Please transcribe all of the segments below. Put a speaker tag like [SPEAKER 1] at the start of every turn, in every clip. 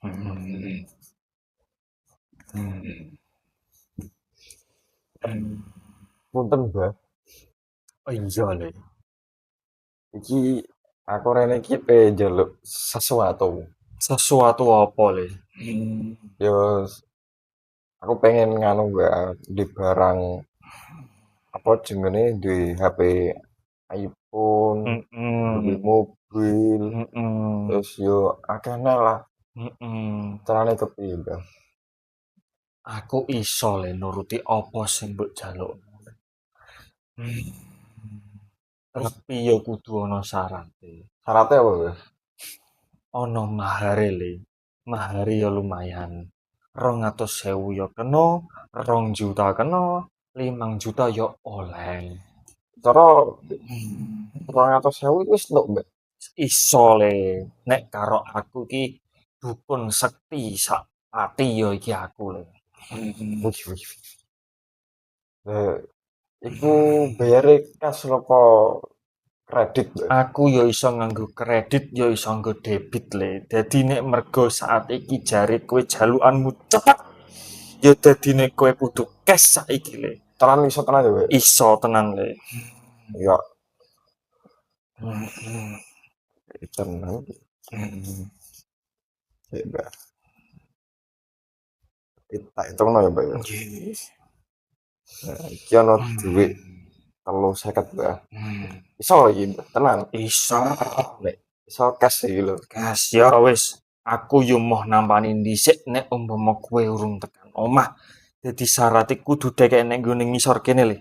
[SPEAKER 1] Hmm. Hmm. Hmm.
[SPEAKER 2] Punten, Mbah.
[SPEAKER 1] Oh iya le.
[SPEAKER 2] Iki aku rene iki pengen njaluk sesuatu.
[SPEAKER 1] Sesuatu apa le? Hmm.
[SPEAKER 2] Yo, aku pengen nganu Mbah, di barang apa jenenge di HP iPhone, duwe
[SPEAKER 1] Mm-mm.
[SPEAKER 2] mobil,
[SPEAKER 1] Mm-mm.
[SPEAKER 2] terus yo akeh lah.
[SPEAKER 1] Mm-mm.
[SPEAKER 2] Carane kepiye, Mbah?
[SPEAKER 1] Aku iso le nuruti apa sing mbok jalukno. Hmm.
[SPEAKER 2] Terus
[SPEAKER 1] Tapi ya kudu ana syarate.
[SPEAKER 2] syaratnya apa, Mbah?
[SPEAKER 1] Ana mahare le. Mahare ya lumayan. 200.000 ya kena, 2 juta kena, 5 juta ya oleh.
[SPEAKER 2] Cara
[SPEAKER 1] Hmm.
[SPEAKER 2] 200.000 wis entuk, Mbak.
[SPEAKER 1] Iso le. Nek karo aku ki dukun sekti sak pati ya iki aku le. Hmm.
[SPEAKER 2] Wih, wih. Lah, iku bayare cash apa kredit, Mbak?
[SPEAKER 1] Aku ya iso nganggo kredit, ya iso nganggo debit le. Dadi nek mergo saat iki jare kowe jalukanmu cepet, ya dadine kowe kudu cash saiki le.
[SPEAKER 2] Tenan iso tenan ya, Mbak?
[SPEAKER 1] Iso tenan le.
[SPEAKER 2] Ya,
[SPEAKER 1] Hmm.
[SPEAKER 2] tenan.
[SPEAKER 1] Hmm.
[SPEAKER 2] Ya, Mbak. Tak hitungno ya, Mbak ya.
[SPEAKER 1] Nggih.
[SPEAKER 2] Nah, iki ana dhuwit
[SPEAKER 1] Hmm.
[SPEAKER 2] 350, Mbak.
[SPEAKER 1] Hmm.
[SPEAKER 2] Iso iki, Mbak, tenan.
[SPEAKER 1] Iso.
[SPEAKER 2] Nek iso cash iki lho.
[SPEAKER 1] Gas ya wis. Aku yo moh nampani dhisik nek umpama kowe urung tekan omah. Dadi syarat kudu dekek nek nggone ngisor kene le.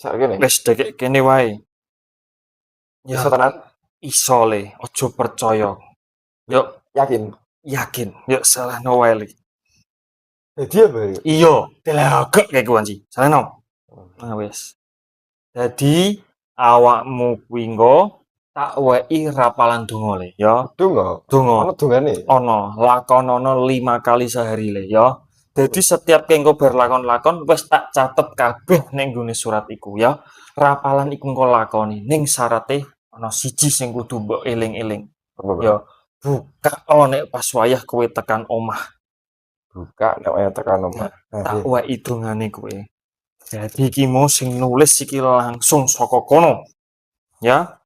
[SPEAKER 2] Sak kene.
[SPEAKER 1] Wis dekek kene wae. Ya
[SPEAKER 2] Iso tenan.
[SPEAKER 1] iso le, aja percaya. Yo
[SPEAKER 2] Yakin.
[SPEAKER 1] yakin, yo salahno wae le.
[SPEAKER 2] Dadi ya, Mbak ya.
[SPEAKER 1] Iya, delagek kayak kuwi sih. Salahno. Nah wis. Dadi awakmu kuwi nggo tak weki rapalan donga le ya.
[SPEAKER 2] Donga.
[SPEAKER 1] Donga.
[SPEAKER 2] Ana dongane.
[SPEAKER 1] Ono lakonono 5 kali sehari le ya. Jadi setiap engko berlakon-lakon wis tak catet kabeh ning nggone surat iku ya. Rapalan iku engko lakoni ning syarate ana siji sing kudu mbok eling-eling.
[SPEAKER 2] Apa, Mbak?
[SPEAKER 1] Ya buka nek pas wayah kowe tekan omah.
[SPEAKER 2] Buka nek wayah tekan
[SPEAKER 1] Ya,
[SPEAKER 2] omah. Nah,
[SPEAKER 1] tak
[SPEAKER 2] iya.
[SPEAKER 1] weki dongane kowe. Jadi iki mau sing nulis iki langsung saka kono. Ya.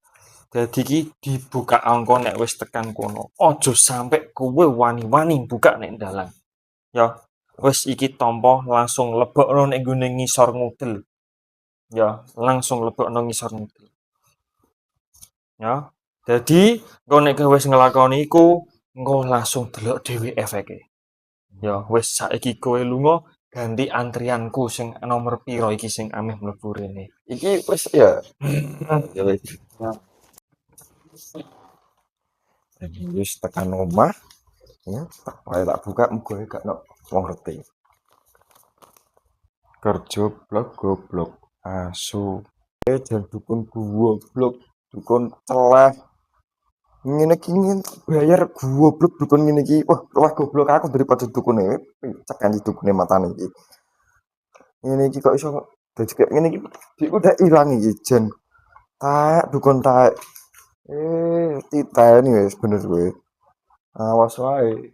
[SPEAKER 1] Dadi iki dibuka angka nek wis tekan kono. Aja sampe kowe wani-wani buka nek dalan. Ya, wis iki tampa langsung lebokno nek nggone ngisor ngudel. Ya, langsung lebokno ngisor ngudel. Ya. Dadi engko nek kowe wis nglakoni iku, engko langsung delok dhewe efeke. Ya, wis saiki kowe lunga ganti antrianku sing nomor piro iki sing ameh mlebu rene.
[SPEAKER 2] Iki wis ya. Ya wis.
[SPEAKER 1] Ya.
[SPEAKER 2] Jadi wis tekan omah, ya, wae tak buka muga gak ono wong ngerti. Kerja blok goblok asu. Jan dukun goblok, dukun celeh. Ngene iki bayar goblok dukun ngene iki. Wah, luwih goblok aku daripada dukune. Cekan dukune matane iki. Ngene iki kok iso dadi kayak ngene iki. Diku udah ilang iki jen. Tak dukun tak. Titeni wis bener kowe. Awas wae.